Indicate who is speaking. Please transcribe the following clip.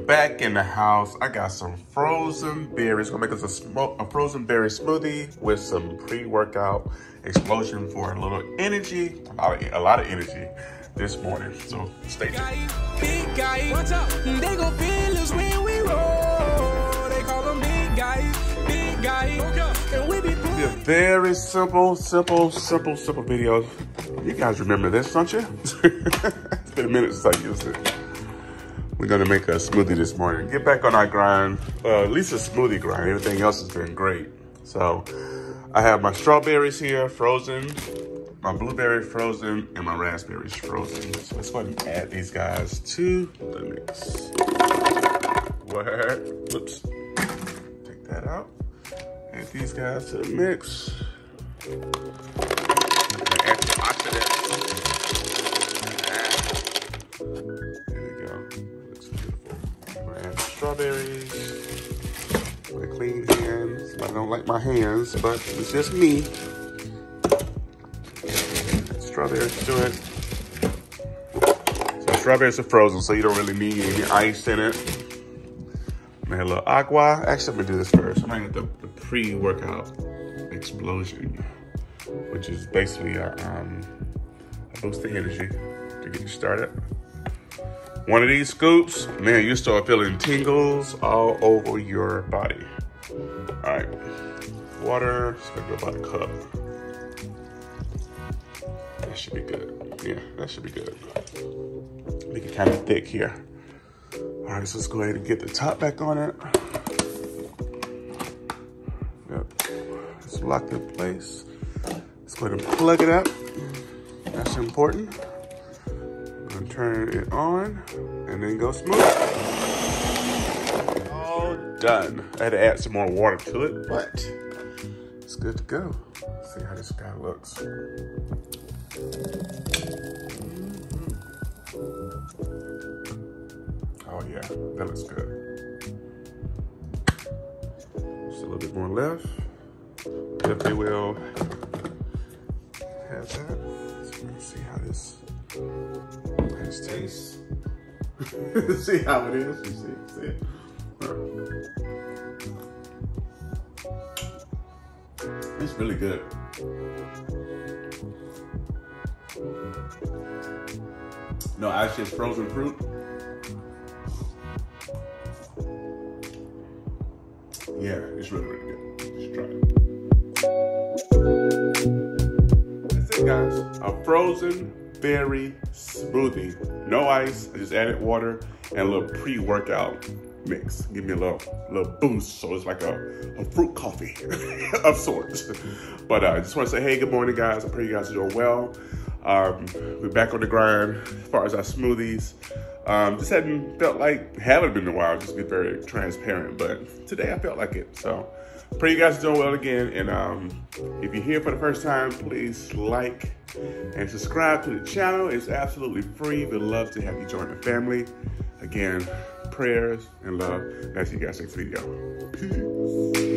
Speaker 1: Back in the house, I got some frozen berries. Gonna make us a frozen berry smoothie with some pre-workout explosion for a little energy, a lot of energy this morning. So stay tuned.
Speaker 2: Big guy, watch out. They gon' feel us when we roll. They call them big guys, big guy. And we be
Speaker 1: It's a very simple video. You guys remember this, don't you? It's been a minute since I used it. We're gonna make a smoothie this morning. Get back on our grind, at least a smoothie grind. Everything else has been great. So I have my strawberries here, frozen, my blueberry frozen, and my raspberries frozen. So let's go ahead and add these guys to the mix. Whoops, take that out. Add these guys to the mix. Antioxidants. There we go. Looks beautiful. I'm gonna add the strawberries. With a clean hands. I don't like my hands, but it's just me. Add strawberries to it. So strawberries are frozen, so you don't really need any ice in it. I'm gonna add a little agua. Actually, I'm gonna do this first. I'm gonna add the pre-workout explosion, which is basically a boost of energy to get you started. One of these scoops, man, you start feeling tingles all over your body. All right, water, it's gonna go about a cup. That should be good. Yeah, that should be good. Make it kind of thick here. All right, so let's go ahead and get the top back on it. Yep, it's locked in place. Let's go ahead and plug it up. That's important. I'm gonna turn it on and then go smooth. All done. I had to add some more water to it, but it's good to go. Let's see how this guy looks. Oh yeah, that looks good. Just a little bit more left. Definitely will have that. So let's see how this tastes. See how it is. You see it. It's really good. No, actually, it's frozen fruit. Yeah, it's really good. Just try it. That's it, guys. A frozen berry smoothie. No ice. I just added water and a little pre-workout mix. Give me a little boost. So it's like a fruit coffee of sorts. But I just want to say, hey, good morning, guys. I pray you guys are doing well. We're back on the grind as far as our smoothies. Just haven't been in a while, just to be very transparent, but today I felt like it. So pray you guys are doing well again. And if you're here for the first time, please like and subscribe to the channel. It's absolutely free. We'd love to have you join the family. Again, prayers and love. I'll see you guys next video. Peace.